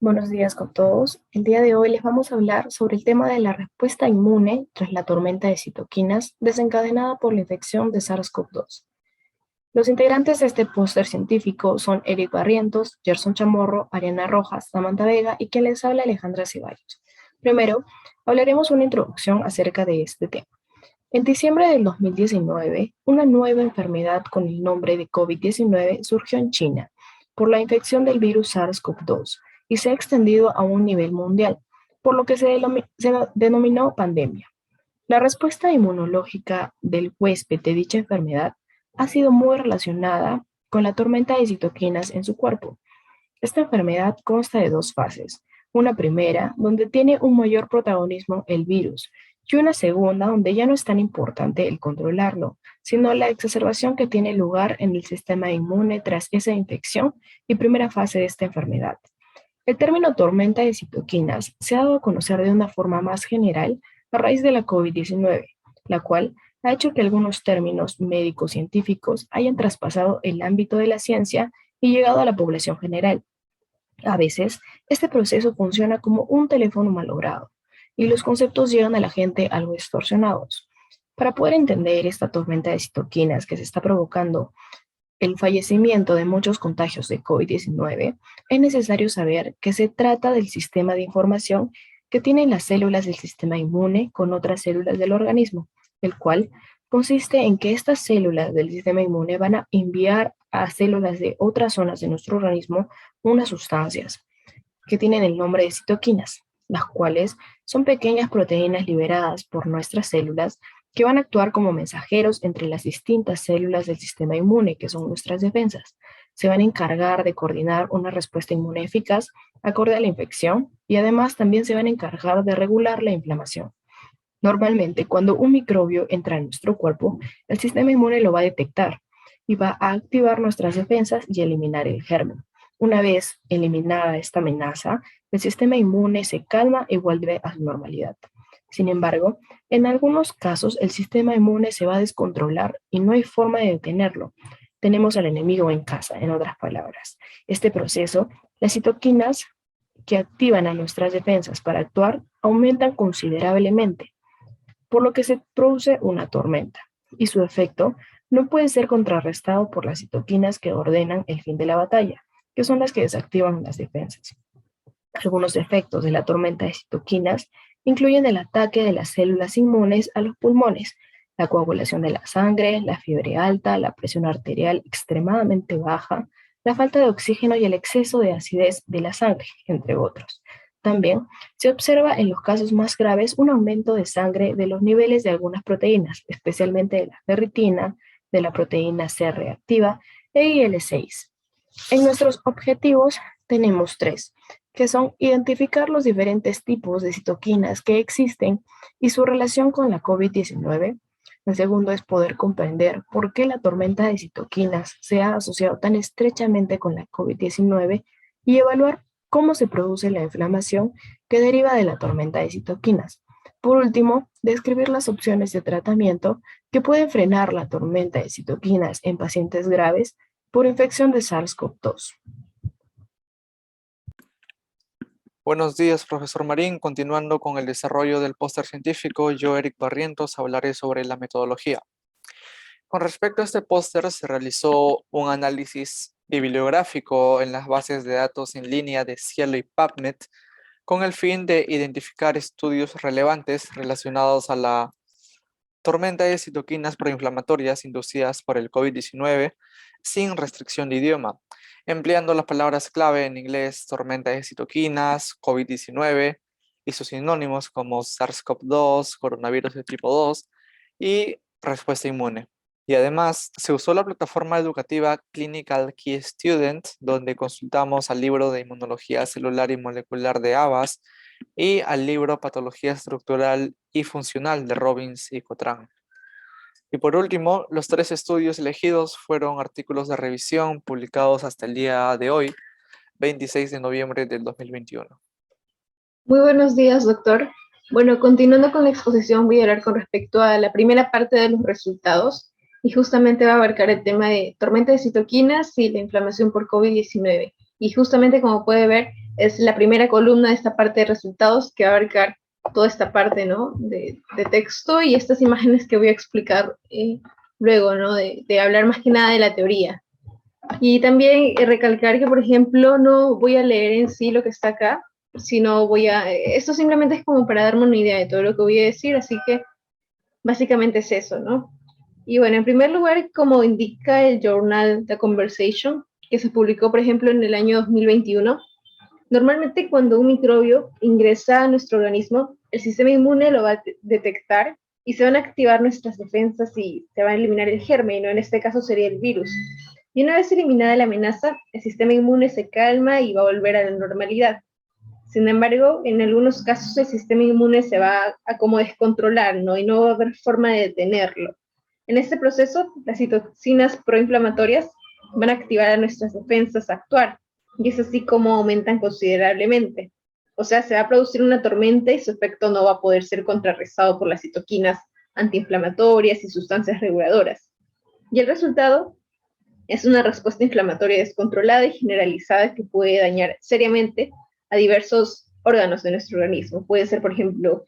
Buenos días con todos. El día de hoy les vamos a hablar sobre el tema de la respuesta inmune tras la tormenta de citoquinas desencadenada por la infección de SARS-CoV-2. Los integrantes de este póster científico son Eric Barrientos, Gerson Chamorro, Ariana Rojas, Samantha Vega y quien les habla Alejandra Ceballos. Primero, hablaremos una introducción acerca de este tema. En diciembre del 2019, una nueva enfermedad con el nombre de COVID-19 surgió en China por la infección del virus SARS-CoV-2 y se ha extendido a un nivel mundial, por lo que se denominó pandemia. La respuesta inmunológica del huésped de dicha enfermedad ha sido muy relacionada con la tormenta de citoquinas en su cuerpo. Esta enfermedad consta de dos fases, una primera donde tiene un mayor protagonismo el virus y una segunda donde ya no es tan importante el controlarlo, sino la exacerbación que tiene lugar en el sistema inmune tras esa infección y primera fase de esta enfermedad. El término tormenta de citoquinas se ha dado a conocer de una forma más general a raíz de la COVID-19, la cual ha hecho que algunos términos médicos científicos hayan traspasado el ámbito de la ciencia y llegado a la población general. A veces, este proceso funciona como un teléfono malogrado y los conceptos llegan a la gente algo distorsionados. Para poder entender esta tormenta de citoquinas que se está provocando el fallecimiento de muchos contagios de COVID-19, es necesario saber que se trata del sistema de información que tienen las células del sistema inmune con otras células del organismo, el cual consiste en que estas células del sistema inmune van a enviar a células de otras zonas de nuestro organismo unas sustancias que tienen el nombre de citoquinas, las cuales son pequeñas proteínas liberadas por nuestras células que van a actuar como mensajeros entre las distintas células del sistema inmune, que son nuestras defensas. Se van a encargar de coordinar una respuesta inmune eficaz acorde a la infección y además también se van a encargar de regular la inflamación. Normalmente, cuando un microbio entra en nuestro cuerpo, el sistema inmune lo va a detectar y va a activar nuestras defensas y eliminar el germen. Una vez eliminada esta amenaza, el sistema inmune se calma y vuelve a su normalidad. Sin embargo, en algunos casos el sistema inmune se va a descontrolar y no hay forma de detenerlo. Tenemos al enemigo en casa, en otras palabras. Este proceso, las citoquinas que activan a nuestras defensas para actuar aumentan considerablemente, por lo que se produce una tormenta, y su efecto no puede ser contrarrestado por las citoquinas que ordenan el fin de la batalla, que son las que desactivan las defensas. Algunos efectos de la tormenta de citoquinas incluyen el ataque de las células inmunes a los pulmones, la coagulación de la sangre, la fiebre alta, la presión arterial extremadamente baja, la falta de oxígeno y el exceso de acidez de la sangre, entre otros. También se observa en los casos más graves un aumento de sangre de los niveles de algunas proteínas, especialmente de la ferritina, de la proteína C reactiva e IL-6. En nuestros objetivos tenemos tres, que son identificar los diferentes tipos de citoquinas que existen y su relación con la COVID-19. El segundo es poder comprender por qué la tormenta de citoquinas se ha asociado tan estrechamente con la COVID-19 y evaluar cómo se produce la inflamación que deriva de la tormenta de citoquinas. Por último, describir las opciones de tratamiento que pueden frenar la tormenta de citoquinas en pacientes graves por infección de SARS-CoV-2. Buenos días, profesor Marín. Continuando con el desarrollo del póster científico, yo, Eric Barrientos, hablaré sobre la metodología. Con respecto a este póster, se realizó un análisis bibliográfico en las bases de datos en línea de Cielo y PubMed con el fin de identificar estudios relevantes relacionados a la tormenta de citoquinas proinflamatorias inducidas por el COVID-19 sin restricción de idioma, empleando las palabras clave en inglés tormenta de citoquinas, COVID-19 y sus sinónimos como SARS-CoV-2, coronavirus de tipo 2 y respuesta inmune. Y además se usó la plataforma educativa Clinical Key Student, donde consultamos al libro de Inmunología Celular y Molecular de Abbas y al libro Patología Estructural y Funcional de Robbins y Cotran. Y por último, los tres estudios elegidos fueron artículos de revisión publicados hasta el día de hoy, 26 de noviembre del 2021. Muy buenos días, doctor. Bueno, continuando con la exposición, voy a hablar con respecto a la primera parte de los resultados y justamente va a abarcar el tema de tormenta de citoquinas y la inflamación por COVID-19. Y justamente como puede ver, es la primera columna de esta parte de resultados que va a abarcar toda esta parte, ¿no? de texto y estas imágenes que voy a explicar luego, ¿no? De hablar más que nada de la teoría. Y también recalcar que, por ejemplo, no voy a leer en sí lo que está acá, sino esto simplemente es como para darme una idea de todo lo que voy a decir, así que básicamente es eso, ¿no? Y bueno, en primer lugar, como indica el journal The Conversation, que se publicó, por ejemplo, en el año 2021, normalmente cuando un microbio ingresa a nuestro organismo, el sistema inmune lo va a detectar y se van a activar nuestras defensas y se va a eliminar el germen, ¿no? En este caso sería el virus. Y una vez eliminada la amenaza, el sistema inmune se calma y va a volver a la normalidad. Sin embargo, en algunos casos el sistema inmune se va a como descontrolar, ¿no? Y no va a haber forma de detenerlo. En este proceso, las citocinas proinflamatorias van a activar a nuestras defensas a actuar, y es así como aumentan considerablemente. O sea, se va a producir una tormenta y su efecto no va a poder ser contrarrestado por las citoquinas antiinflamatorias y sustancias reguladoras. Y el resultado es una respuesta inflamatoria descontrolada y generalizada que puede dañar seriamente a diversos órganos de nuestro organismo. Puede ser, por ejemplo,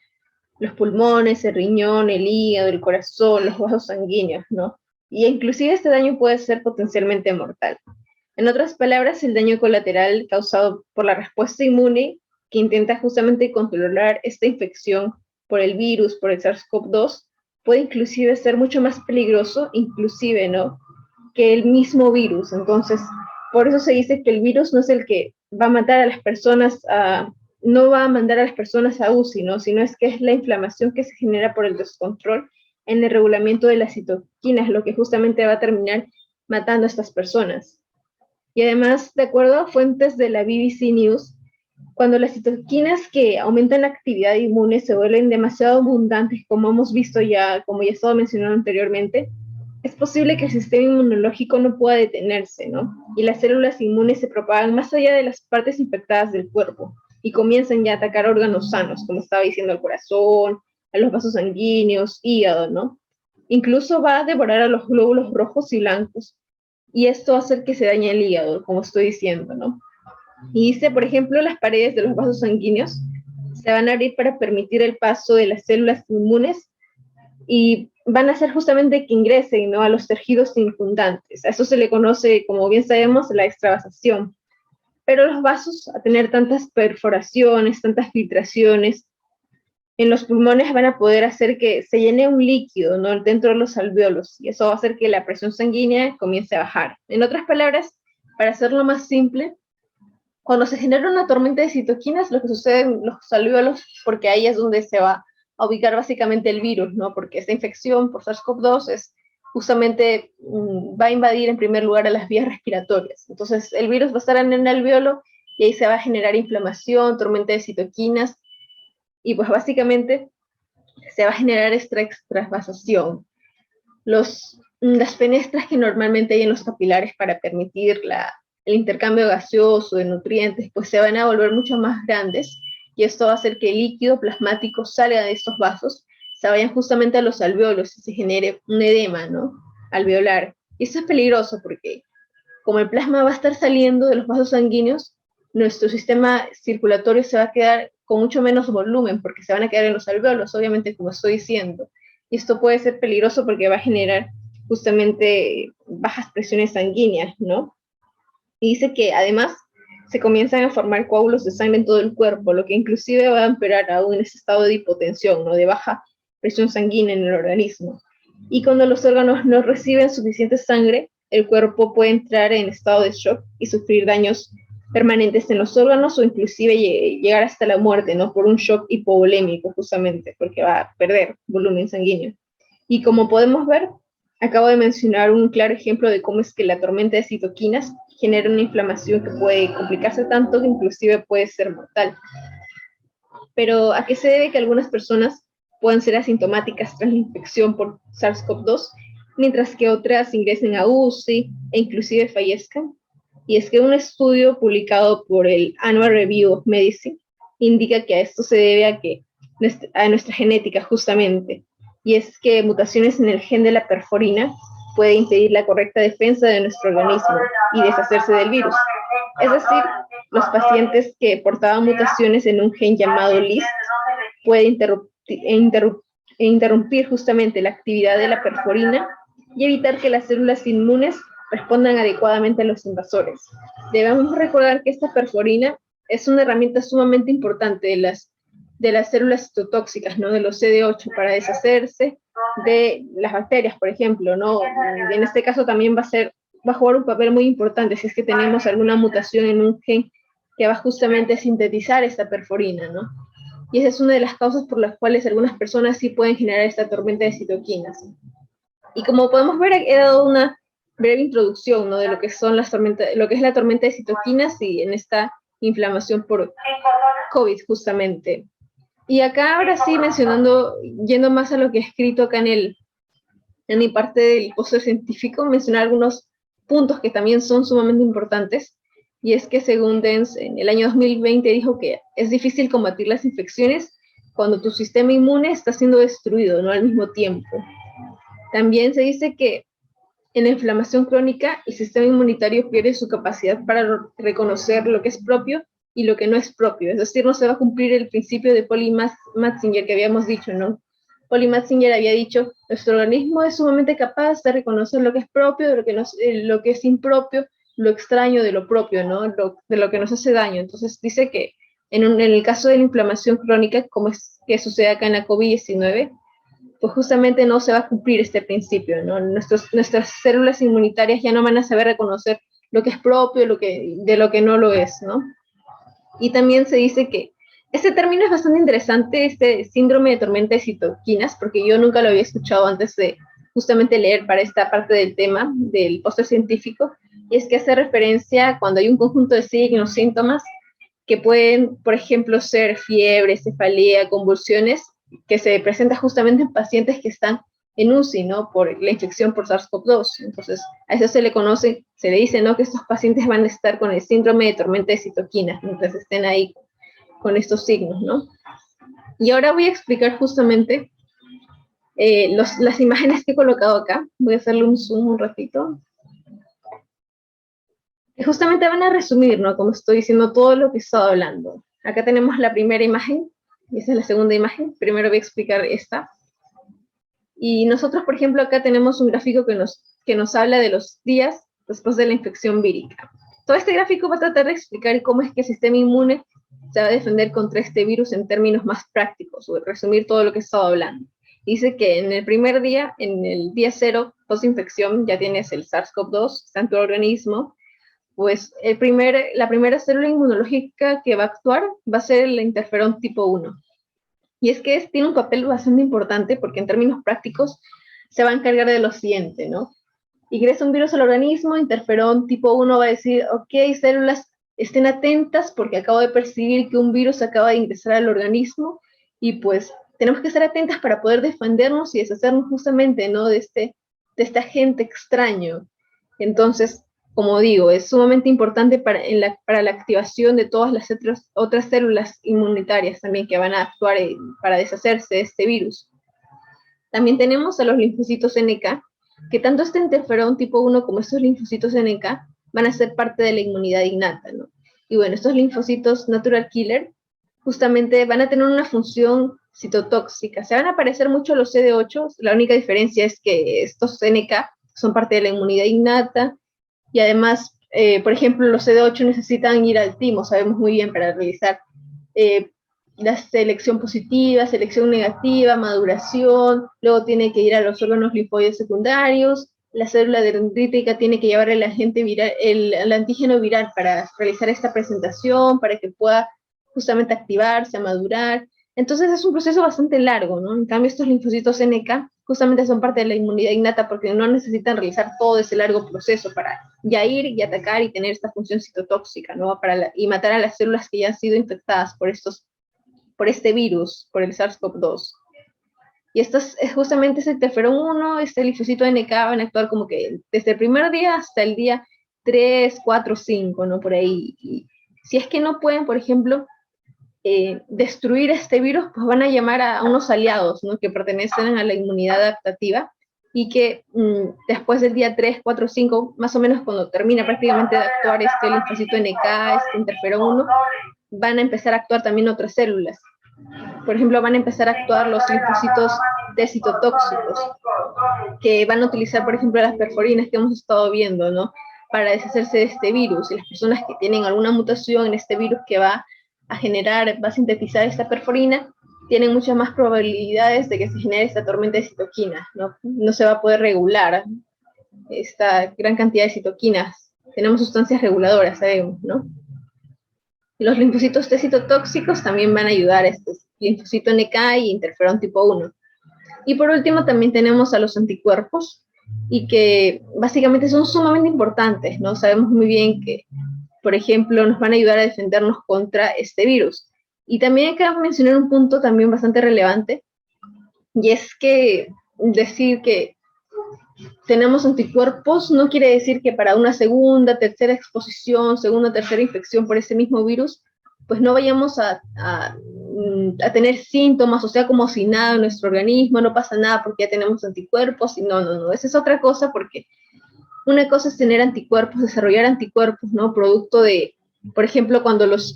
los pulmones, el riñón, el hígado, el corazón, los vasos sanguíneos, ¿no? Y inclusive este daño puede ser potencialmente mortal. En otras palabras, el daño colateral causado por la respuesta inmune que intenta justamente controlar esta infección por el virus, por el SARS-CoV-2, puede inclusive ser mucho más peligroso, inclusive, ¿no?, que el mismo virus. Entonces, por eso se dice que el virus no es el que va a matar a las personas, no va a mandar a las personas a UCI, ¿no? Sino es que es la inflamación que se genera por el descontrol en el regulamiento de las citoquinas, lo que justamente va a terminar matando a estas personas. Y además, de acuerdo a fuentes de la BBC News, cuando las citoquinas que aumentan la actividad inmune se vuelven demasiado abundantes, como hemos visto ya, como ya estaba mencionado anteriormente, es posible que el sistema inmunológico no pueda detenerse, ¿no? Y las células inmunes se propagan más allá de las partes infectadas del cuerpo y comienzan ya a atacar órganos sanos, como estaba diciendo, al corazón, a los vasos sanguíneos, hígado, ¿no? Incluso va a devorar a los glóbulos rojos y blancos. Y esto va a hacer que se dañe el hígado, como estoy diciendo, ¿no? Y dice, por ejemplo, las paredes de los vasos sanguíneos se van a abrir para permitir el paso de las células inmunes y van a hacer justamente que ingresen, ¿no?, a los tejidos circundantes. A eso se le conoce, como bien sabemos, la extravasación. Pero los vasos, a tener tantas perforaciones, tantas filtraciones, en los pulmones van a poder hacer que se llene un líquido, ¿no?, dentro de los alvéolos, y eso va a hacer que la presión sanguínea comience a bajar. En otras palabras, para hacerlo más simple, cuando se genera una tormenta de citoquinas, lo que sucede en los alvéolos, porque ahí es donde se va a ubicar básicamente el virus, ¿no? Porque esta infección por SARS-CoV-2 es justamente, va a invadir en primer lugar a las vías respiratorias. Entonces, el virus va a estar en el alvéolo y ahí se va a generar inflamación, tormenta de citoquinas, y pues básicamente se va a generar esta extravasación. Las fenestras que normalmente hay en los capilares para permitir el intercambio gaseoso de nutrientes, pues se van a volver mucho más grandes, y esto va a hacer que el líquido plasmático salga de estos vasos, se vayan justamente a los alvéolos y se genere un edema, ¿no?, alveolar. Y esto es peligroso porque como el plasma va a estar saliendo de los vasos sanguíneos, nuestro sistema circulatorio se va a quedar con mucho menos volumen porque se van a quedar en los alvéolos, obviamente, como estoy diciendo. Y esto puede ser peligroso porque va a generar justamente bajas presiones sanguíneas, ¿no? Y dice que además se comienzan a formar coágulos de sangre en todo el cuerpo, lo que inclusive va a empeorar aún en ese estado de hipotensión, ¿no?, de baja presión sanguínea en el organismo. Y cuando los órganos no reciben suficiente sangre, el cuerpo puede entrar en estado de shock y sufrir daños permanentes en los órganos o inclusive llegar hasta la muerte, ¿no?, por un shock hipovolémico justamente, porque va a perder volumen sanguíneo. Y como podemos ver, acabo de mencionar un claro ejemplo de cómo es que la tormenta de citoquinas genera una inflamación que puede complicarse tanto que inclusive puede ser mortal. Pero ¿a qué se debe que algunas personas puedan ser asintomáticas tras la infección por SARS-CoV-2, mientras que otras ingresen a UCI e inclusive fallezcan? Y es que un estudio publicado por el Annual Review of Medicine indica que a esto se debe a nuestra genética justamente, y es que mutaciones en el gen de la perforina puede impedir la correcta defensa de nuestro organismo y deshacerse del virus. Es decir, los pacientes que portaban mutaciones en un gen llamado LIST pueden interrumpir justamente la actividad de la perforina y evitar que las células inmunes respondan adecuadamente a los invasores. Debemos recordar que esta perforina es una herramienta sumamente importante de las células citotóxicas, ¿no? De los CD8 para deshacerse de las bacterias, por ejemplo, ¿no? En este caso también va a jugar un papel muy importante si es que tenemos alguna mutación en un gen que va justamente a sintetizar esta perforina, ¿no? Y esa es una de las causas por las cuales algunas personas sí pueden generar esta tormenta de citoquinas. Y como podemos ver, he dado una breve introducción, ¿no? De lo que son lo que es la tormenta de citoquinas y en esta inflamación por COVID justamente. Y acá ahora sí mencionando, yendo más a lo que he escrito acá en mi parte del póster científico, mencionar algunos puntos que también son sumamente importantes. Y es que según Dens, en el año 2020 dijo que es difícil combatir las infecciones cuando tu sistema inmune está siendo destruido, ¿no? Al mismo tiempo. También se dice que en la inflamación crónica, el sistema inmunitario pierde su capacidad para reconocer lo que es propio y lo que no es propio. Es decir, no se va a cumplir el principio de Poli-Matzinger que habíamos dicho, ¿no? Poli-Matzinger había dicho, nuestro organismo es sumamente capaz de reconocer lo que es propio, de lo que es impropio, lo extraño de lo propio, ¿no? De lo que nos hace daño. Entonces dice que en el caso de la inflamación crónica, como es que sucede acá en la COVID-19, pues justamente no se va a cumplir este principio, ¿no? Nuestras células inmunitarias ya no van a saber reconocer lo que es propio de lo que no lo es, ¿no? Y también se dice que este término es bastante interesante, este síndrome de tormenta de citoquinas, porque yo nunca lo había escuchado antes de justamente leer para esta parte del tema del póster científico, y es que hace referencia cuando hay un conjunto de signos, síntomas, que pueden, por ejemplo, ser fiebre, cefalea, convulsiones, que se presenta justamente en pacientes que están en UCI, ¿no? Por la infección por SARS-CoV-2. Entonces, a eso se le dice, ¿no? Que estos pacientes van a estar con el síndrome de tormenta de citoquinas mientras estén ahí con estos signos, ¿no? Y ahora voy a explicar justamente las imágenes que he colocado acá. Voy a hacerle un zoom un ratito. Que justamente van a resumir, ¿no? Como estoy diciendo, todo lo que he estado hablando. Acá tenemos la primera imagen, y esa es la segunda imagen. Primero voy a explicar esta. Y nosotros, por ejemplo, acá tenemos un gráfico que nos habla de los días después de la infección vírica. Todo este gráfico va a tratar de explicar cómo es que el sistema inmune se va a defender contra este virus en términos más prácticos, o resumir todo lo que he estado hablando. Dice que en el primer día, en el día 0, post-infección, ya tienes el SARS-CoV-2, está en tu organismo, pues la primera célula inmunológica que va a actuar va a ser el interferón tipo 1. Y es que tiene un papel bastante importante porque en términos prácticos se va a encargar de lo siguiente, ¿no? Ingresa un virus al organismo, interferón tipo 1 va a decir, ok, células, estén atentas porque acabo de percibir que un virus acaba de ingresar al organismo y pues tenemos que estar atentas para poder defendernos y deshacernos justamente, ¿no? De este agente extraño. Entonces, como digo, es sumamente importante para la activación de todas las otras células inmunitarias también que van a actuar para deshacerse de este virus. También tenemos a los linfocitos NK, que tanto este interferón tipo 1 como estos linfocitos NK van a ser parte de la inmunidad innata, ¿no? Y bueno, estos linfocitos natural killer justamente van a tener una función citotóxica. Se van a parecer mucho a los CD8, la única diferencia es que estos NK son parte de la inmunidad innata, y además, por ejemplo, los CD8 necesitan ir al timo, sabemos muy bien, para realizar la selección positiva, selección negativa, maduración, luego tiene que ir a los órganos linfoides secundarios, la célula dendrítica tiene que llevar el agente viral, el antígeno viral para realizar esta presentación, para que pueda justamente activarse, madurar. Entonces es un proceso bastante largo, ¿no? En cambio, estos linfocitos NK justamente son parte de la inmunidad innata porque no necesitan realizar todo ese largo proceso para ya ir y atacar y tener esta función citotóxica, ¿no? Y matar a las células que ya han sido infectadas por este virus, por el SARS-CoV-2. Y esto es justamente ese interferón 1, este linfocito NK van a actuar como que desde el primer día hasta el día 3, 4, 5, ¿no? Por ahí. Y si es que no pueden, por ejemplo, destruir este virus, pues van a llamar a unos aliados, ¿no? Que pertenecen a la inmunidad adaptativa, y que después del día 3, 4, 5, más o menos cuando termina prácticamente de actuar este linfocito NK, este interferón 1, van a empezar a actuar también otras células. Por ejemplo, van a empezar a actuar los linfocitos T citotóxicos, que van a utilizar, por ejemplo, las perforinas que hemos estado viendo, ¿no? Para deshacerse de este virus. Y las personas que tienen alguna mutación en este virus que va a generar, va a sintetizar esta perforina, tienen muchas más probabilidades de que se genere esta tormenta de citoquinas, ¿no? No se va a poder regular esta gran cantidad de citoquinas. Tenemos sustancias reguladoras, sabemos, ¿no? Los linfocitos T citotóxicos también van a ayudar a este linfocito NK y interferón tipo 1. Y por último también tenemos a los anticuerpos, y que básicamente son sumamente importantes, ¿no? Sabemos muy bien que, por ejemplo, nos van a ayudar a defendernos contra este virus. Y también hay que mencionar un punto también bastante relevante, y es que decir que tenemos anticuerpos no quiere decir que para una segunda, tercera exposición, segunda, tercera infección por ese mismo virus, pues no vayamos a tener síntomas, o sea, como si nada en nuestro organismo, no pasa nada porque ya tenemos anticuerpos, y no, esa es otra cosa, porque una cosa es tener anticuerpos, desarrollar anticuerpos, ¿no? Producto de, por ejemplo, cuando las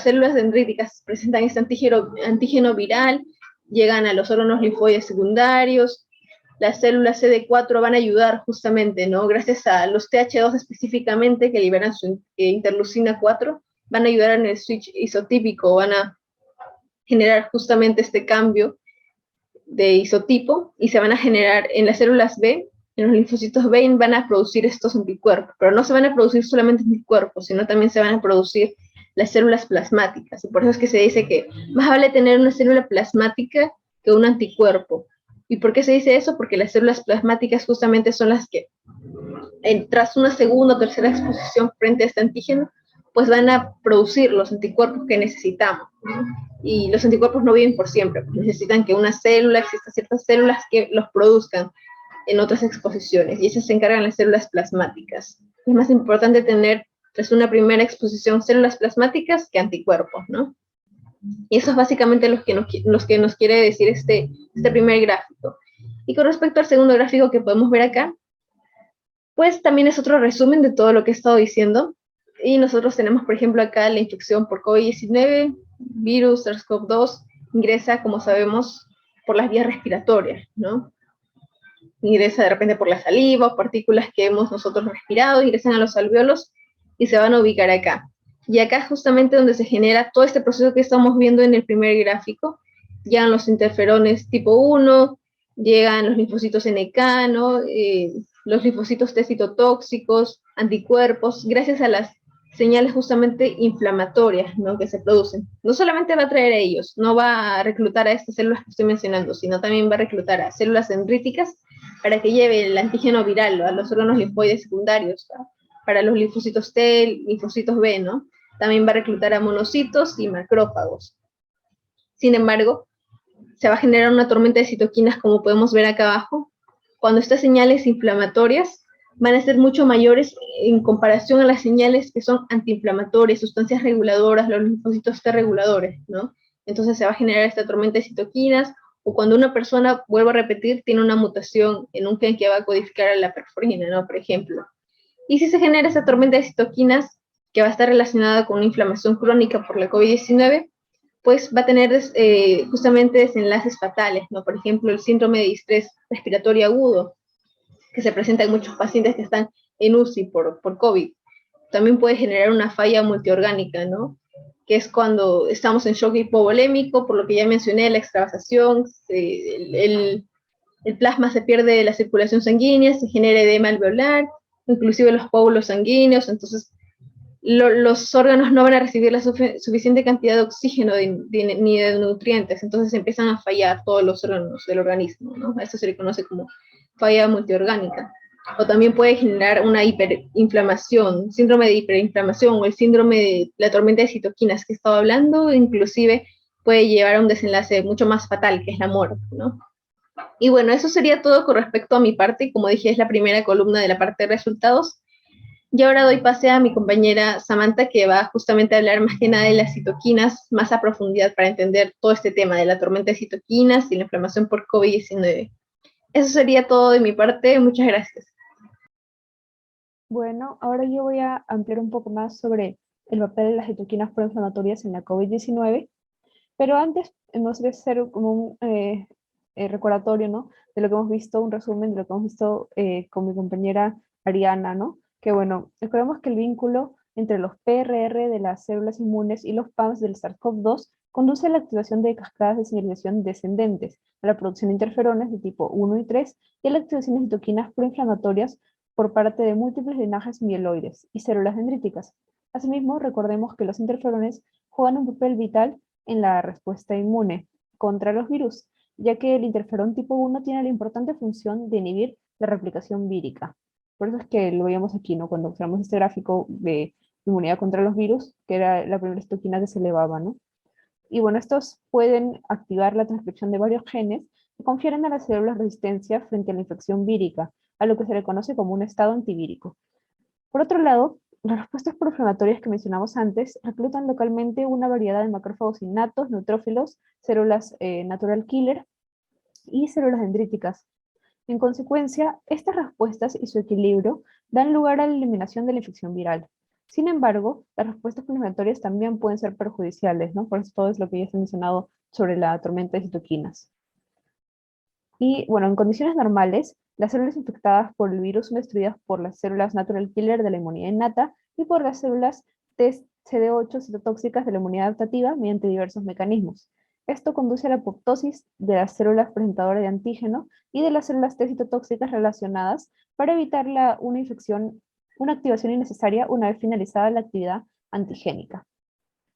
células dendríticas presentan este antígeno viral, llegan a los órganos linfoides secundarios, las células CD4 van a ayudar justamente, ¿no? Gracias a los TH2 específicamente que liberan su interleucina 4, van a ayudar en el switch isotípico, van a generar justamente este cambio de isotipo, y se van a generar en las células B, en los linfocitos B, van a producir estos anticuerpos, pero no se van a producir solamente anticuerpos, sino también se van a producir las células plasmáticas, y por eso es que se dice que más vale tener una célula plasmática que un anticuerpo. ¿Y por qué se dice eso? Porque las células plasmáticas justamente son las que, tras una segunda o tercera exposición frente a este antígeno, pues van a producir los anticuerpos que necesitamos, ¿no? Y los anticuerpos no viven por siempre, pues necesitan que una célula, existan ciertas células que los produzcan en otras exposiciones, y esas se encargan las células plasmáticas. Es más importante tener, tras una primera exposición, células plasmáticas que anticuerpos, ¿no? Y eso es básicamente lo que nos quiere decir este primer gráfico. Y con respecto al segundo gráfico que podemos ver acá, pues también es otro resumen de todo lo que he estado diciendo. Y nosotros tenemos, por ejemplo, acá la infección por COVID-19, virus SARS-CoV-2, ingresa, como sabemos, por las vías respiratorias, ¿no? Ingresa de repente por la saliva, partículas que hemos nosotros respirado, ingresan a los alvéolos y se van a ubicar acá. Y acá es justamente donde se genera todo este proceso que estamos viendo en el primer gráfico. Llegan los interferones tipo 1, llegan los linfocitos NK, ¿no? Los linfocitos T citotóxicos, anticuerpos, gracias a las señales justamente inflamatorias, ¿no? Que se producen. No solamente va a traer a ellos, no va a reclutar a estas células que estoy mencionando, sino también va a reclutar a células dendríticas para que lleve el antígeno viral, ¿no? A los órganos linfoides secundarios, ¿no? Para los linfocitos T, linfocitos B, ¿no? También va a reclutar a monocitos y macrófagos. Sin embargo, se va a generar una tormenta de citoquinas, como podemos ver acá abajo, cuando estas señales inflamatorias van a ser mucho mayores en comparación a las señales que son antiinflamatorias, sustancias reguladoras, los linfocitos T reguladores, ¿no? Entonces se va a generar esta tormenta de citoquinas, o cuando una persona, vuelvo a repetir, tiene una mutación en un gen que va a codificar a la perforina, ¿no? Por ejemplo. Y si se genera esta tormenta de citoquinas, que va a estar relacionada con una inflamación crónica por la COVID-19, pues va a tener justamente desenlaces fatales, ¿no? Por ejemplo, el síndrome de distrés respiratorio agudo, que se presenta en muchos pacientes que están en UCI por COVID. También puede generar una falla multiorgánica, ¿no? Que es cuando estamos en shock hipovolémico, por lo que ya mencioné, la extravasación, el plasma se pierde de la circulación sanguínea, se genera edema alveolar, inclusive los póvulos sanguíneos, entonces los órganos no van a recibir la suficiente cantidad de oxígeno ni de nutrientes, entonces empiezan a fallar todos los órganos del organismo, ¿no? Esto se le conoce como falla multiorgánica. O también puede generar una hiperinflamación, síndrome de hiperinflamación, o el síndrome de la tormenta de citoquinas que he estado hablando, inclusive puede llevar a un desenlace mucho más fatal, que es la muerte, ¿no? Y bueno, eso sería todo con respecto a mi parte. Como dije, es la primera columna de la parte de resultados. Y ahora doy pase a mi compañera Samantha, que va justamente a hablar más que nada de las citoquinas, más a profundidad, para entender todo este tema de la tormenta de citoquinas y la inflamación por COVID-19. Eso sería todo de mi parte. Muchas gracias. Bueno, ahora yo voy a ampliar un poco más sobre el papel de las citoquinas proinflamatorias en la COVID-19, pero antes me gustaría hacer como un recordatorio, ¿no? De lo que hemos visto, un resumen de lo que hemos visto con mi compañera Ariana, ¿no? Que bueno, recordemos que el vínculo entre los PRR de las células inmunes y los PAMs del SARS-CoV-2 conduce a la activación de cascadas de señalización descendentes, a la producción de interferones de tipo 1 y 3 y a la activación de citoquinas proinflamatorias por parte de múltiples linajes mieloides y células dendríticas. Asimismo, recordemos que los interferones juegan un papel vital en la respuesta inmune contra los virus, ya que el interferón tipo 1 tiene la importante función de inhibir la replicación vírica. Por eso es que lo veíamos aquí, ¿no? Cuando observamos este gráfico de inmunidad contra los virus, que era la primera citoquina que se elevaba, ¿no? Y bueno, estos pueden activar la transcripción de varios genes que confieren a las células resistencia frente a la infección vírica, a lo que se le conoce como un estado antivírico. Por otro lado, las respuestas proinflamatorias que mencionamos antes reclutan localmente una variedad de macrófagos innatos, neutrófilos, células natural killer y células dendríticas. En consecuencia, estas respuestas y su equilibrio dan lugar a la eliminación de la infección viral. Sin embargo, las respuestas proinflamatorias también pueden ser perjudiciales, ¿no? Por eso todo es lo que ya se ha mencionado sobre la tormenta de citoquinas. Y bueno, en condiciones normales, las células infectadas por el virus son destruidas por las células natural killer de la inmunidad innata y por las células TCD8 citotóxicas de la inmunidad adaptativa mediante diversos mecanismos. Esto conduce a la apoptosis de las células presentadoras de antígeno y de las células T citotóxicas relacionadas para evitar una infección, una activación innecesaria una vez finalizada la actividad antigénica.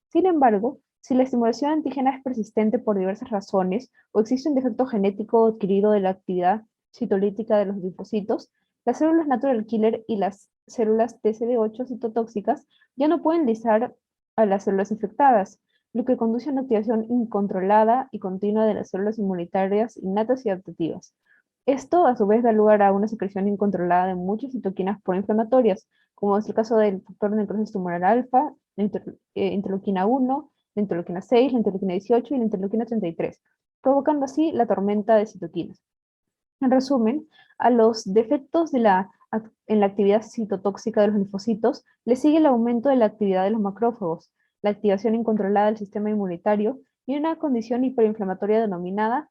Sin embargo, si la estimulación antígena es persistente por diversas razones o existe un defecto genético adquirido de la actividad citolítica de los linfocitos, las células natural killer y las células TCD8 citotóxicas ya no pueden lisar a las células infectadas, lo que conduce a una activación incontrolada y continua de las células inmunitarias innatas y adaptativas. Esto, a su vez, da lugar a una secreción incontrolada de muchas citoquinas proinflamatorias, como es el caso del factor de necrosis tumoral alfa, la interleuquina 1, la interleuquina 6, la interleuquina 18 y la interleuquina 33, provocando así la tormenta de citoquinas. En resumen, a los defectos en la actividad citotóxica de los linfocitos le sigue el aumento de la actividad de los macrófagos, la activación incontrolada del sistema inmunitario y una condición hiperinflamatoria denominada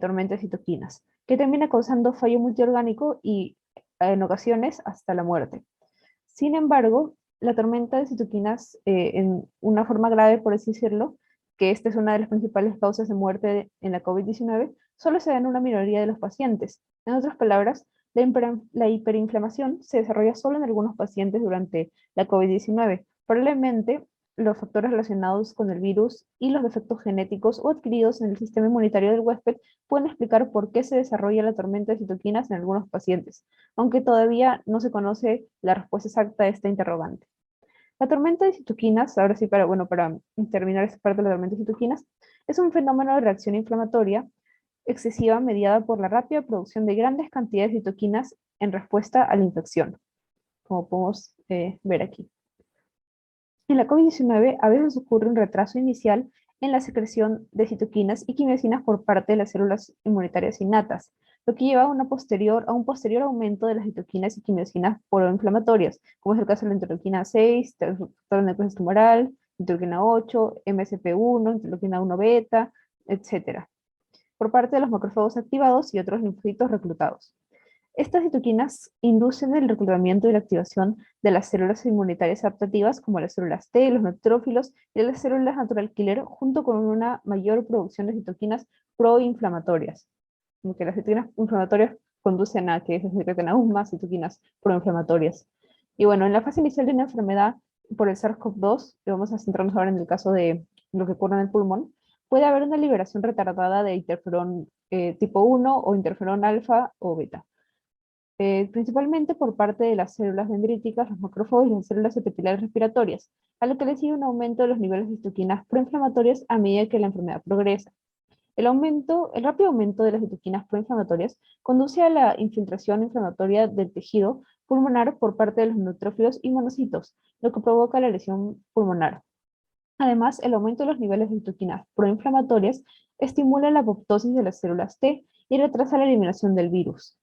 tormenta de citoquinas, que termina causando fallo multiorgánico y en ocasiones hasta la muerte. Sin embargo, la tormenta de citoquinas, en una forma grave, por así decirlo, que esta es una de las principales causas de muerte en la COVID-19, solo se da en una minoría de los pacientes. En otras palabras, la hiperinflamación se desarrolla solo en algunos pacientes durante la COVID-19. Probablemente los factores relacionados con el virus y los defectos genéticos o adquiridos en el sistema inmunitario del huésped pueden explicar por qué se desarrolla la tormenta de citoquinas en algunos pacientes, aunque todavía no se conoce la respuesta exacta a esta interrogante. La tormenta de citoquinas, ahora sí, para terminar esta parte de la tormenta de citoquinas, es un fenómeno de reacción inflamatoria excesiva mediada por la rápida producción de grandes cantidades de citoquinas en respuesta a la infección, como podemos ver aquí. En la COVID-19 a veces ocurre un retraso inicial en la secreción de citoquinas y quimiosinas por parte de las células inmunitarias innatas, lo que lleva a un posterior aumento de las citoquinas y quimiosinas proinflamatorias, como es el caso de la interleuquina 6, factor de necrosis tumoral, interleuquina 8, MSP1, interleuquina 1 beta, etc., por parte de los macrófagos activados y otros linfocitos reclutados. Estas citoquinas inducen el reclutamiento y la activación de las células inmunitarias adaptativas como las células T, los neutrófilos y las células natural killer, junto con una mayor producción de citoquinas proinflamatorias. Como que las citoquinas inflamatorias conducen a que se secreten aún más citoquinas proinflamatorias. Y bueno, en la fase inicial de una enfermedad por el SARS-CoV-2, y vamos a centrarnos ahora en el caso de lo que ocurre en el pulmón, puede haber una liberación retardada de interferón tipo 1 o interferón alfa o beta. Principalmente por parte de las células dendríticas, los macrófagos y las células epiteliales respiratorias, a lo que le sigue un aumento de los niveles de citoquinas proinflamatorias a medida que la enfermedad progresa. El rápido aumento de las citoquinas proinflamatorias conduce a la infiltración inflamatoria del tejido pulmonar por parte de los neutrófilos y monocitos, lo que provoca la lesión pulmonar. Además, el aumento de los niveles de citoquinas proinflamatorias estimula la apoptosis de las células T y retrasa la eliminación del virus.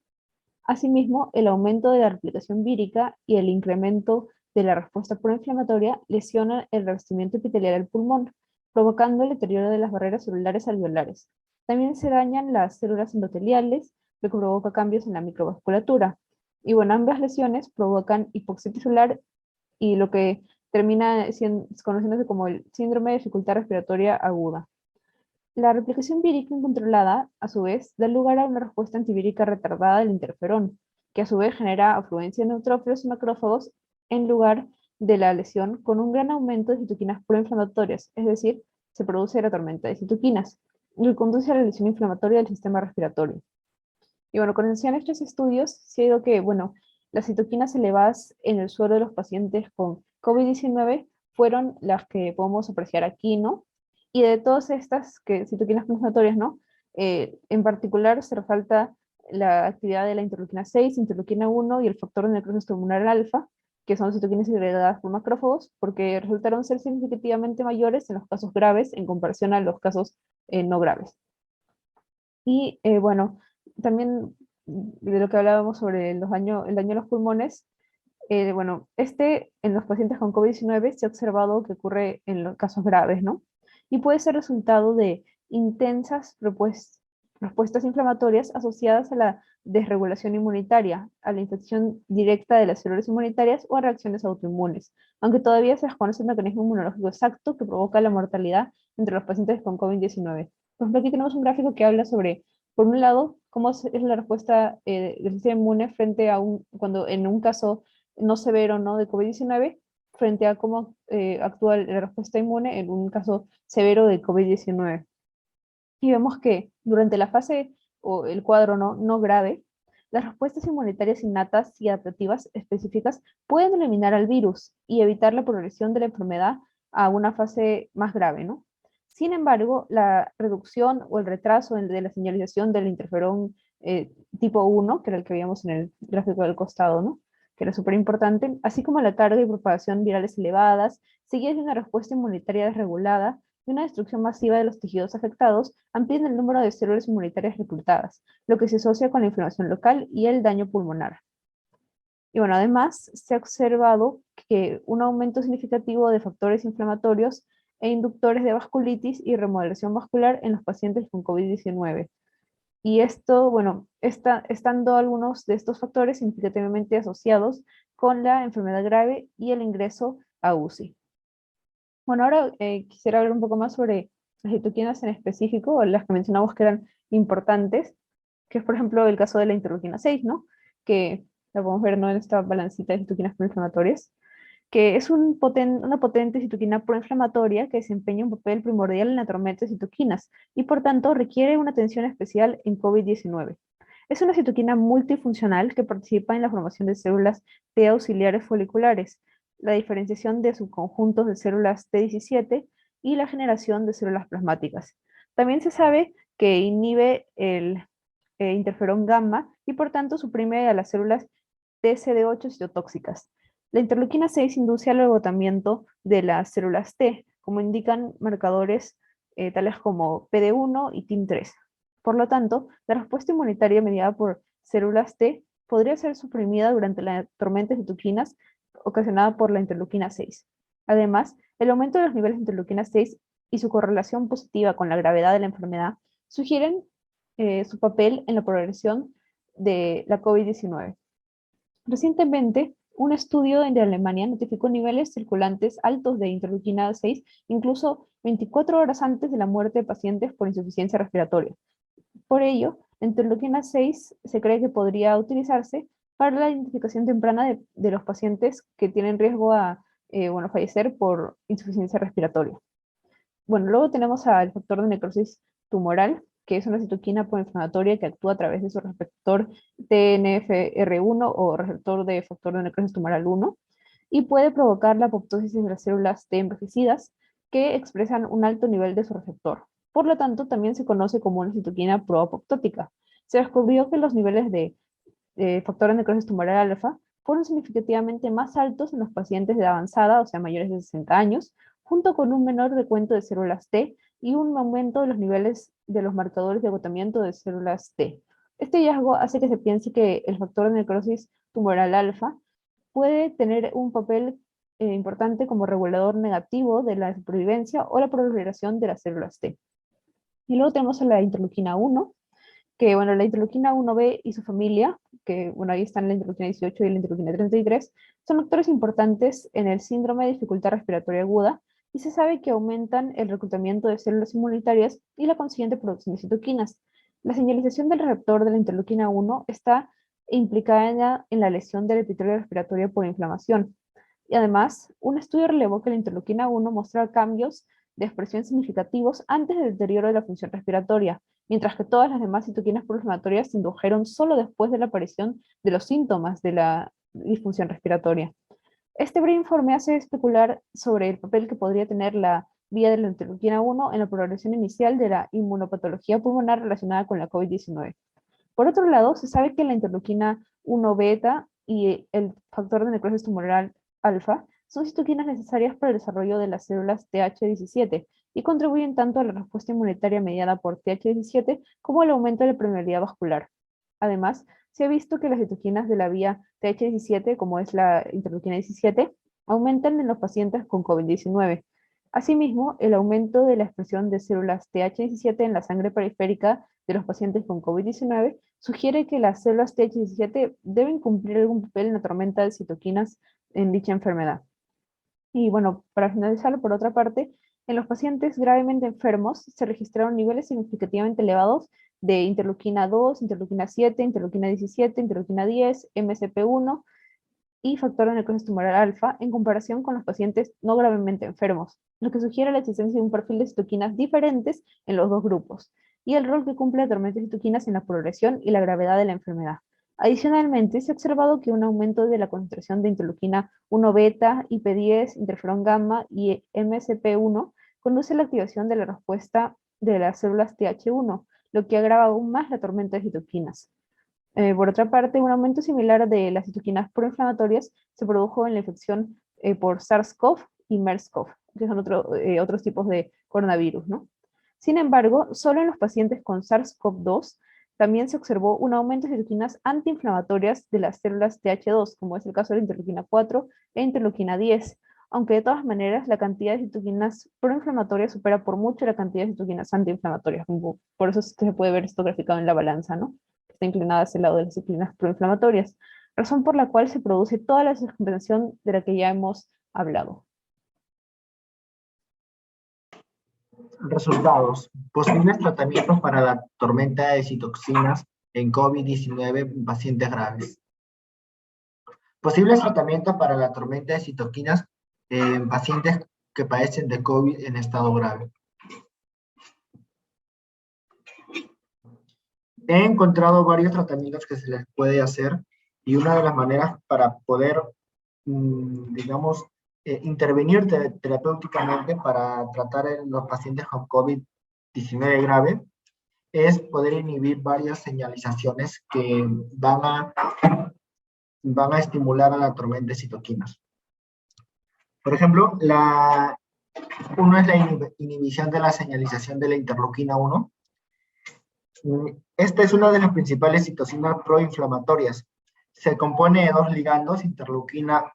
Asimismo, el aumento de la replicación vírica y el incremento de la respuesta proinflamatoria lesionan el revestimiento epitelial del pulmón, provocando el deterioro de las barreras celulares alveolares. También se dañan las células endoteliales, lo que provoca cambios en la microvasculatura. Y bueno, ambas lesiones provocan hipoxia tisular y lo que termina conociéndose como el síndrome de dificultad respiratoria aguda. La replicación vírica incontrolada, a su vez, da lugar a una respuesta antivírica retardada del interferón, que a su vez genera afluencia de neutrófilos y macrófagos en lugar de la lesión, con un gran aumento de citoquinas proinflamatorias, es decir, se produce la tormenta de citoquinas, lo que conduce a la lesión inflamatoria del sistema respiratorio. Y bueno, con relación a estos estudios, se ha ido que, bueno, las citoquinas elevadas en el suero de los pacientes con COVID-19 fueron las que podemos apreciar aquí, ¿no? Y de todas estas citoquinas inflamatorias, ¿no? En particular se resalta la actividad de la interleuquina 6, interleuquina 1 y el factor de necrosis tumoral alfa, que son citoquinas segregadas por macrófagos, porque resultaron ser significativamente mayores en los casos graves en comparación a los casos no graves. Y bueno, también de lo que hablábamos sobre el daño a los pulmones, bueno, en los pacientes con COVID-19 se ha observado que ocurre en los casos graves, ¿no? Y puede ser resultado de intensas respuestas inflamatorias asociadas a la desregulación inmunitaria, a la infección directa de las células inmunitarias o a reacciones autoinmunes, aunque todavía se desconoce el mecanismo inmunológico exacto que provoca la mortalidad entre los pacientes con COVID-19. Por ejemplo, aquí tenemos un gráfico que habla sobre, por un lado, cómo es la respuesta del sistema inmune frente a cuando en un caso no severo, ¿no?, de COVID-19, frente a cómo actúa la respuesta inmune en un caso severo de COVID-19. Y vemos que durante la fase o el cuadro no grave, las respuestas inmunitarias innatas y adaptativas específicas pueden eliminar al virus y evitar la progresión de la enfermedad a una fase más grave, ¿no? Sin embargo, la reducción o el retraso de la señalización del interferón tipo 1, que era el que veíamos en el gráfico del costado, ¿no?, que era súper importante, así como la carga y propagación virales elevadas, seguidas de una respuesta inmunitaria desregulada y una destrucción masiva de los tejidos afectados, amplían el número de células inmunitarias reclutadas, lo que se asocia con la inflamación local y el daño pulmonar. Y bueno, además se ha observado que un aumento significativo de factores inflamatorios e inductores de vasculitis y remodelación vascular en los pacientes con COVID-19. Y esto, bueno, estando algunos de estos factores significativamente asociados con la enfermedad grave y el ingreso a UCI. Bueno, ahora quisiera hablar un poco más sobre las citoquinas en específico, o las que mencionamos que eran importantes, que es, por ejemplo, el caso de la interleuquina 6, ¿no?, que la podemos ver, ¿no?, en esta balancita de citoquinas proinflamatorias, que es una potente citoquina proinflamatoria que desempeña un papel primordial en la tormenta de citoquinas y por tanto requiere una atención especial en COVID-19. Es una citoquina multifuncional que participa en la formación de células T auxiliares foliculares, la diferenciación de subconjuntos de células T17 y la generación de células plasmáticas. También se sabe que inhibe el interferón gamma y por tanto suprime a las células TCD8 citotóxicas. La interleuquina 6 induce al agotamiento de las células T, como indican marcadores tales como PD1 y TIM3. Por lo tanto, la respuesta inmunitaria mediada por células T podría ser suprimida durante la tormenta de citoquinas ocasionada por la interleuquina 6. Además, el aumento de los niveles de interleuquina 6 y su correlación positiva con la gravedad de la enfermedad sugieren su papel en la progresión de la COVID-19. Recientemente, un estudio de Alemania notificó niveles circulantes altos de interleuquina 6, incluso 24 horas antes de la muerte de pacientes por insuficiencia respiratoria. Por ello, la interleuquina 6 se cree que podría utilizarse para la identificación temprana de los pacientes que tienen riesgo a fallecer por insuficiencia respiratoria. Bueno, luego tenemos al factor de necrosis tumoral, que es una citoquina proinflamatoria que actúa a través de su receptor TNFR1 o receptor de factor de necrosis tumoral 1 y puede provocar la apoptosis de las células T envejecidas que expresan un alto nivel de su receptor. Por lo tanto, también se conoce como una citoquina proapoptótica. Se descubrió que los niveles de factor de necrosis tumoral alfa fueron significativamente más altos en los pacientes de edad avanzada, o sea, mayores de 60 años, junto con un menor recuento de células T y un aumento de los niveles de los marcadores de agotamiento de células T. Este hallazgo hace que se piense que el factor de necrosis tumoral alfa puede tener un papel importante como regulador negativo de la supervivencia o la proliferación de las células T. Y luego tenemos a la interleuquina 1, que bueno, la interleuquina 1B y su familia, que bueno, ahí están la interleuquina 18 y la interleuquina 33, son actores importantes en el síndrome de dificultad respiratoria aguda, y se sabe que aumentan el reclutamiento de células inmunitarias y la consiguiente producción de citoquinas. La señalización del receptor de la interleuquina 1 está implicada en la lesión del epitelio respiratorio por inflamación. Y además, un estudio relevó que la interleuquina 1 mostraba cambios de expresión significativos antes del deterioro de la función respiratoria, mientras que todas las demás citoquinas proinflamatorias se indujeron solo después de la aparición de los síntomas de la disfunción respiratoria. Este breve informe hace especular sobre el papel que podría tener la vía de la interleuquina 1 en la progresión inicial de la inmunopatología pulmonar relacionada con la COVID-19. Por otro lado, se sabe que la interleuquina 1 beta y el factor de necrosis tumoral alfa son citoquinas necesarias para el desarrollo de las células Th17 y contribuyen tanto a la respuesta inmunitaria mediada por Th17 como al aumento de la permeabilidad vascular. Además, se ha visto que las citoquinas de la vía Th17, como es la interleuquina 17, aumentan en los pacientes con COVID-19. Asimismo, el aumento de la expresión de células Th17 en la sangre periférica de los pacientes con COVID-19 sugiere que las células Th17 deben cumplir algún papel en la tormenta de citoquinas en dicha enfermedad. Y bueno, para finalizar, por otra parte, en los pacientes gravemente enfermos se registraron niveles significativamente elevados de interleuquina 2, interleuquina 7, interleuquina 17, interleuquina 10, MCP1 y factor de necrosis tumoral alfa en comparación con los pacientes no gravemente enfermos, lo que sugiere la existencia de un perfil de citoquinas diferentes en los dos grupos y el rol que cumple la tormenta de citoquinas en la progresión y la gravedad de la enfermedad. Adicionalmente, se ha observado que un aumento de la concentración de interleuquina 1 beta, IP10, interferón gamma y MCP1 conduce a la activación de la respuesta de las células Th1, lo que agrava aún más la tormenta de citoquinas. Por otra parte, un aumento similar de las citoquinas proinflamatorias se produjo en la infección por SARS-CoV y MERS-CoV, que son otros tipos de coronavirus, ¿no? Sin embargo, solo en los pacientes con SARS-CoV-2 también se observó un aumento de citoquinas antiinflamatorias de las células Th2, como es el caso de la interleuquina 4 e interleuquina 10, aunque de todas maneras la cantidad de citoquinas proinflamatorias supera por mucho la cantidad de citoquinas antiinflamatorias. Por eso se puede ver esto graficado en la balanza, ¿no? Está inclinada hacia el lado de las citoquinas proinflamatorias, razón por la cual se produce toda la descompensación de la que ya hemos hablado. Resultados. Posibles tratamientos para la tormenta de citoquinas en COVID-19 en pacientes graves. Posibles tratamientos para la tormenta de citoquinas en pacientes que padecen de COVID en estado grave. He encontrado varios tratamientos que se les puede hacer y una de las maneras para poder, digamos, intervenir terapéuticamente para tratar a los pacientes con COVID-19 grave es poder inhibir varias señalizaciones que van a estimular a la tormenta de citoquinas. Por ejemplo, uno es la inhibición de la señalización de la interleuquina 1. Esta es una de las principales citocinas proinflamatorias. Se compone de dos ligandos, interleuquina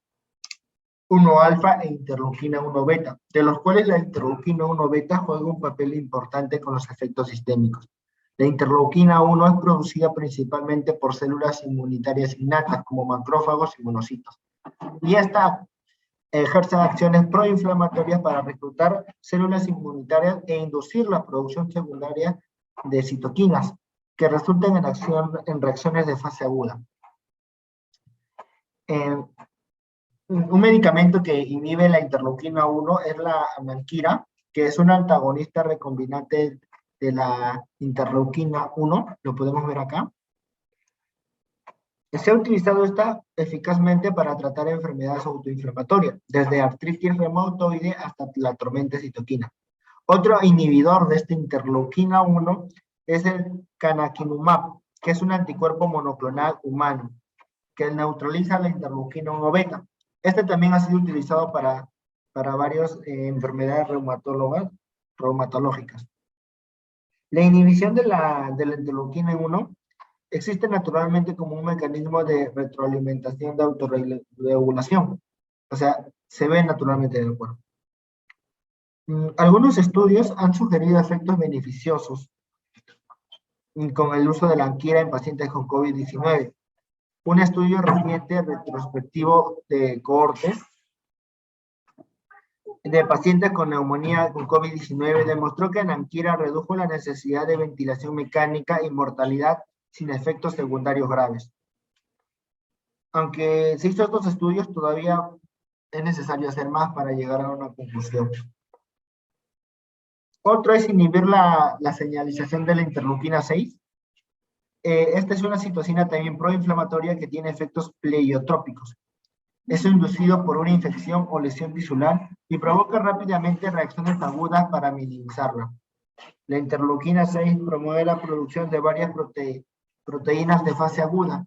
1 alfa e interleuquina 1 beta, de los cuales la interleuquina 1 beta juega un papel importante con los efectos sistémicos. La interleuquina 1 es producida principalmente por células inmunitarias innatas, como macrófagos y monocitos. Y esta ejerce acciones proinflamatorias para reclutar células inmunitarias e inducir la producción secundaria de citoquinas, que resultan en reacciones de fase aguda. Un medicamento que inhibe la interleuquina 1 es la amanquira, que es un antagonista recombinante de la interleuquina 1, lo podemos ver acá. Se ha utilizado esta eficazmente para tratar enfermedades autoinflamatorias, desde artritis reumatoide hasta la tormenta de citoquina. Otro inhibidor de esta interleuquina 1 es el canakinumab, que es un anticuerpo monoclonal humano, que neutraliza la interleuquina 1 beta. Este también ha sido utilizado para varias enfermedades reumatólogas, reumatológicas. La inhibición de la interleuquina 1 existe naturalmente como un mecanismo de retroalimentación de autorregulación. O sea, se ve naturalmente en el cuerpo. Algunos estudios han sugerido efectos beneficiosos con el uso de la anquira en pacientes con COVID-19. Un estudio reciente retrospectivo de cohortes de pacientes con neumonía con COVID-19 demostró que la anquira redujo la necesidad de ventilación mecánica y mortalidad sin efectos secundarios graves. Aunque se hizo estos estudios, todavía es necesario hacer más para llegar a una conclusión. Otro es inhibir la señalización de la interleuquina 6. Esta es una citocina también proinflamatoria que tiene efectos pleiotrópicos. Es inducido por una infección o lesión tisular y provoca rápidamente reacciones agudas para minimizarla. La interleuquina 6 promueve la producción de varias proteínas de fase aguda.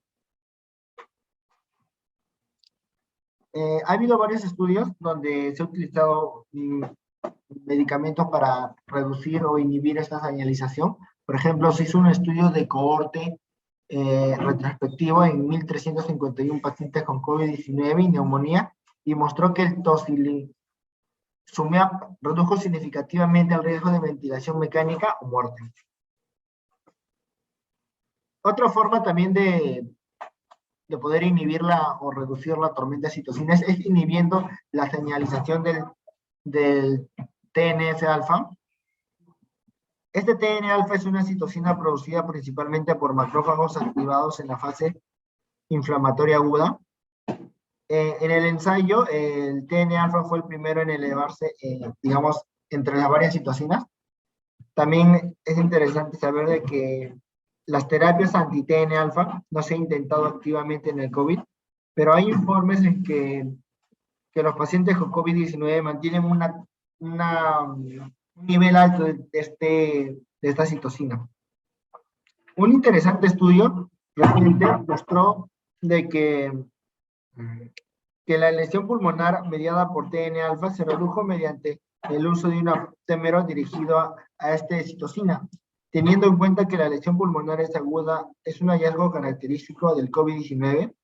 Ha habido varios estudios donde se ha utilizado medicamentos para reducir o inhibir esta señalización. Por ejemplo, se hizo un estudio de cohorte retrospectivo en 1.351 pacientes con COVID-19 y neumonía y mostró que el tocilizumab redujo significativamente el riesgo de ventilación mecánica o muerte. Otra forma también de poder inhibirla o reducir la tormenta de citocinas es inhibiendo la señalización del TNF-alfa. Este TNF-alfa es una citocina producida principalmente por macrófagos activados en la fase inflamatoria aguda. En el ensayo, el TNF-alfa fue el primero en elevarse, digamos, entre las varias citocinas. También es interesante saber de que las terapias anti-TNF-alfa no se han intentado activamente en el COVID, pero hay informes en que los pacientes con COVID-19 mantienen un nivel alto de esta citocina. Un interesante estudio reciente mostró de que la lesión pulmonar mediada por TNF-alfa se redujo mediante el uso de un aptémero dirigido a esta citocina, teniendo en cuenta que la lesión pulmonar es aguda, es un hallazgo característico del COVID-19.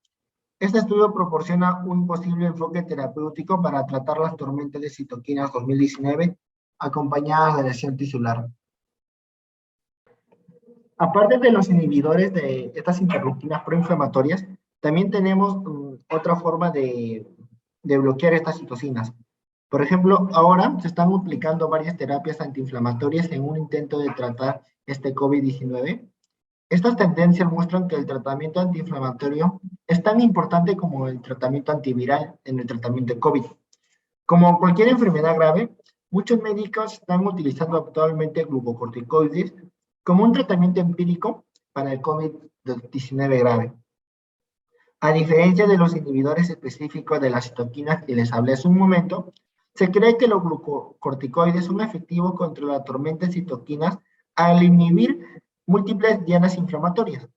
Este estudio proporciona un posible enfoque terapéutico para tratar las tormentas de citoquinas 2019 acompañadas de lesión tisular. Aparte de los inhibidores de estas interleuquinas proinflamatorias, también tenemos otra forma de bloquear estas citocinas. Por ejemplo, ahora se están aplicando varias terapias antiinflamatorias en un intento de tratar este COVID-19. Estas tendencias muestran que el tratamiento antiinflamatorio es tan importante como el tratamiento antiviral en el tratamiento de COVID. Como cualquier enfermedad grave, muchos médicos están utilizando actualmente glucocorticoides como un tratamiento empírico para el COVID-19 grave. A diferencia de los inhibidores específicos de las citoquinas que les hablé hace un momento, se cree que los glucocorticoides son efectivos contra la tormenta de citoquinas al inhibir múltiples dianas inflamatorias.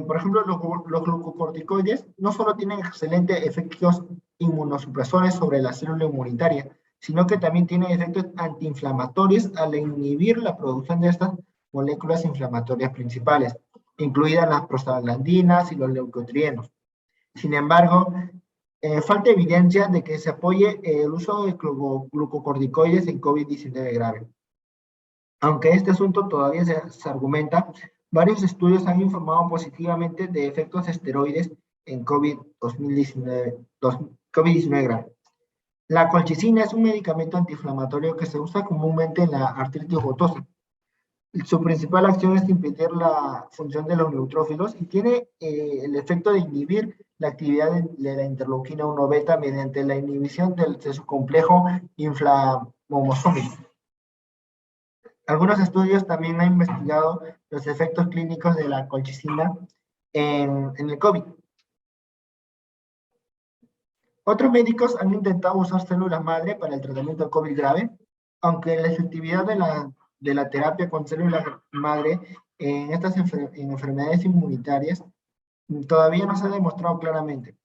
Por ejemplo, los glucocorticoides no solo tienen excelentes efectos inmunosupresores sobre la célula inmunitaria, sino que también tienen efectos antiinflamatorios al inhibir la producción de estas moléculas inflamatorias principales, incluidas las prostaglandinas y los leucotrienos. Sin embargo, falta evidencia de que se apoye el uso de glucocorticoides en COVID-19 grave. Aunque este asunto todavía se argumenta, varios estudios han informado positivamente de efectos esteroides en COVID-19 grave. La colchicina es un medicamento antiinflamatorio que se usa comúnmente en la artritis gotosa. Su principal acción es impedir la función de los neutrófilos y tiene el efecto de inhibir la actividad de la interleuquina 1 beta mediante la inhibición de su complejo inflamosómico. Algunos estudios también han investigado los efectos clínicos de la colchicina en el COVID. Otros médicos han intentado usar células madre para el tratamiento del COVID grave, aunque la efectividad de la terapia con células madre en estas enfermedades inmunitarias todavía no se ha demostrado claramente.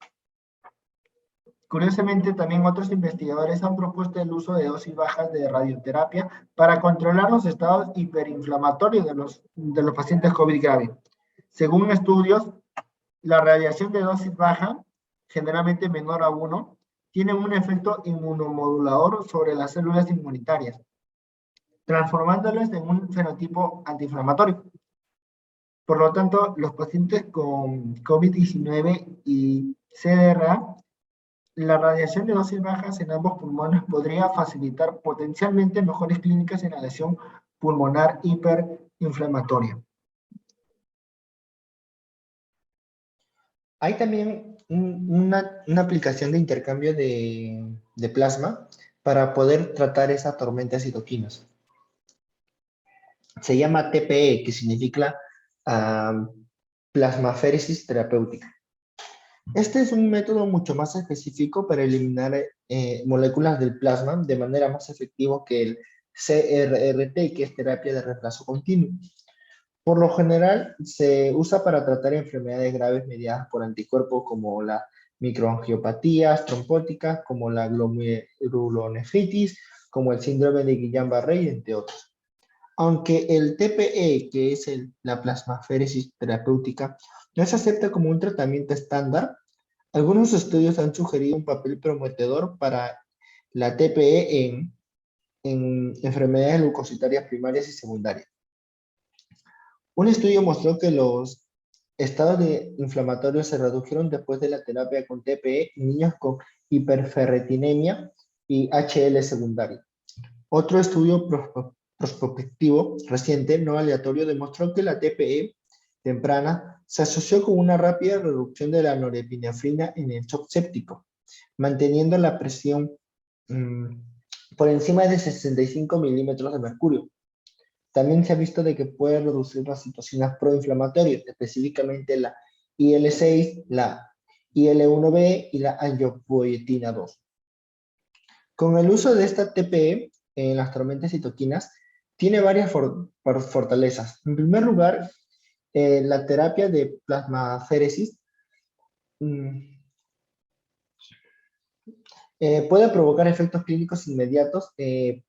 Curiosamente, también otros investigadores han propuesto el uso de dosis bajas de radioterapia para controlar los estados hiperinflamatorios de los pacientes COVID grave. Según estudios, la radiación de dosis baja, generalmente menor a 1, tiene un efecto inmunomodulador sobre las células inmunitarias, transformándolas en un fenotipo antiinflamatorio. Por lo tanto, los pacientes con COVID-19 y CDRA, la radiación de dosis bajas en ambos pulmones podría facilitar potencialmente mejores clínicas en la lesión pulmonar hiperinflamatoria. Hay también una aplicación de intercambio de plasma para poder tratar esa tormenta de citoquinas. Se llama TPE, que significa plasmaféresis terapéutica. Este es un método mucho más específico para eliminar moléculas del plasma de manera más efectiva que el CRRT, que es terapia de reemplazo continuo. Por lo general, se usa para tratar enfermedades graves mediadas por anticuerpos como la microangiopatías trombóticas, como la glomerulonefritis, como el síndrome de Guillain-Barré, entre otros. Aunque el TPE, que es la plasmaféresis terapéutica, no se acepta como un tratamiento estándar, algunos estudios han sugerido un papel prometedor para la TPE en enfermedades leucocitarias primarias y secundarias. Un estudio mostró que los estados inflamatorios se redujeron después de la terapia con TPE en niños con hiperferritinemia y HL secundaria. Otro estudio prospectivo reciente, no aleatorio, demostró que la TPE temprana se asoció con una rápida reducción de la norepinefrina en el shock séptico, manteniendo la presión por encima de 65 milímetros de mercurio. También se ha visto de que puede reducir las citocinas proinflamatorias, específicamente la IL-6, la IL-1B y la angiopoietina 2. Con el uso de esta TPE en las tormentas citoquinas, tiene varias fortalezas. En primer lugar, la terapia de plasmaféresis puede provocar efectos clínicos inmediatos en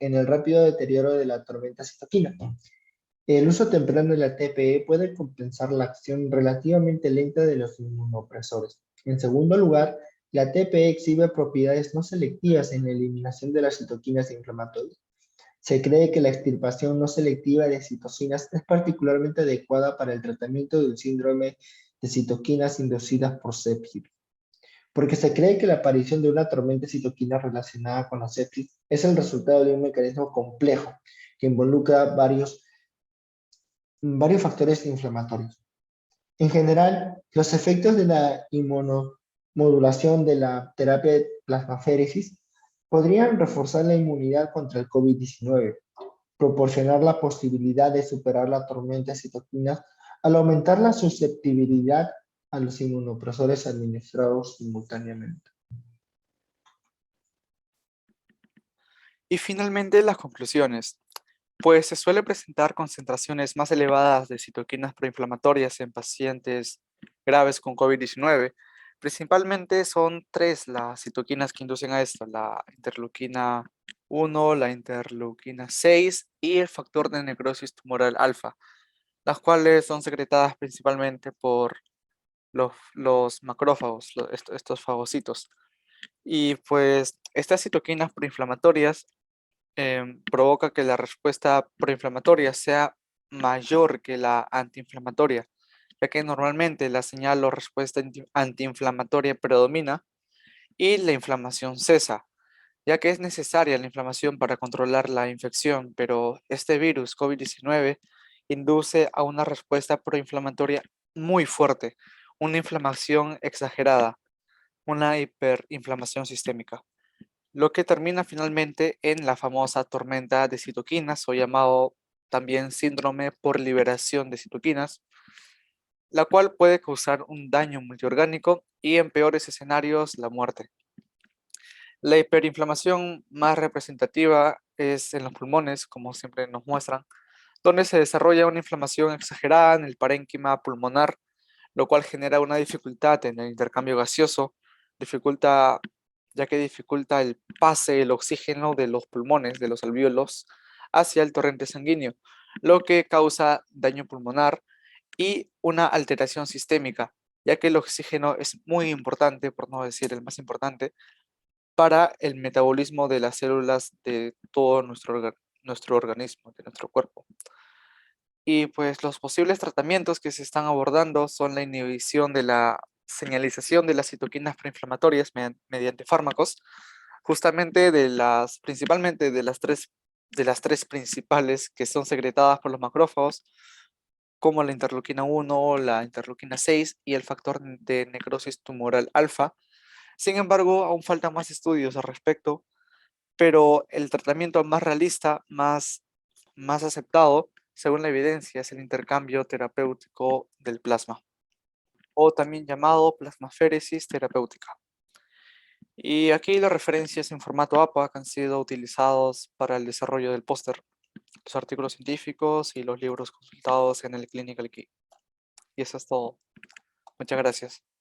el rápido deterioro de la tormenta citoquina. El uso temprano de la TPE puede compensar la acción relativamente lenta de los inmunopresores. En segundo lugar, la TPE exhibe propiedades no selectivas en la eliminación de las citoquinas inflamatorias. Se cree que la extirpación no selectiva de citocinas es particularmente adecuada para el tratamiento del síndrome de citoquinas inducidas por sepsis, porque se cree que la aparición de una tormenta de citoquinas relacionada con la sepsis es el resultado de un mecanismo complejo que involucra varios factores inflamatorios. En general, los efectos de la inmunomodulación de la terapia de plasmaféresis podrían reforzar la inmunidad contra el COVID-19, proporcionar la posibilidad de superar la tormenta de citoquinas al aumentar la susceptibilidad a los inmunopresores administrados simultáneamente. Y finalmente, las conclusiones. Pues se suele presentar concentraciones más elevadas de citoquinas proinflamatorias en pacientes graves con COVID-19. Principalmente son 3 las citoquinas que inducen a esto: la interleuquina 1, la interleuquina 6 y el factor de necrosis tumoral alfa, las cuales son secretadas principalmente por los macrófagos, estos fagocitos. Y pues estas citoquinas proinflamatorias provoca que la respuesta proinflamatoria sea mayor que la antiinflamatoria, ya que normalmente la señal o respuesta antiinflamatoria predomina y la inflamación cesa, ya que es necesaria la inflamación para controlar la infección, pero este virus COVID-19 induce a una respuesta proinflamatoria muy fuerte, una inflamación exagerada, una hiperinflamación sistémica, lo que termina finalmente en la famosa tormenta de citoquinas, o llamado también síndrome por liberación de citoquinas, la cual puede causar un daño multiorgánico y en peores escenarios la muerte. La hiperinflamación más representativa es en los pulmones, como siempre nos muestran, donde se desarrolla una inflamación exagerada en el parénquima pulmonar, lo cual genera una dificultad en el intercambio gaseoso, ya que dificulta el pase del oxígeno de los pulmones, de los alvéolos, hacia el torrente sanguíneo, lo que causa daño pulmonar y una alteración sistémica, ya que el oxígeno es muy importante, por no decir el más importante, para el metabolismo de las células de todo nuestro organismo, de nuestro cuerpo. Y pues los posibles tratamientos que se están abordando son la inhibición de la señalización de las citoquinas proinflamatorias mediante fármacos, justamente principalmente de las tres principales que son secretadas por los macrófagos, como la interleuquina 1, la interleuquina 6 y el factor de necrosis tumoral alfa. Sin embargo, aún faltan más estudios al respecto, pero el tratamiento más realista, más aceptado, según la evidencia, es el intercambio terapéutico del plasma, o también llamado plasmaféresis terapéutica. Y aquí las referencias en formato APA que han sido utilizados para el desarrollo del póster, los artículos científicos y los libros consultados en el Clinical Key. Y eso es todo. Muchas gracias.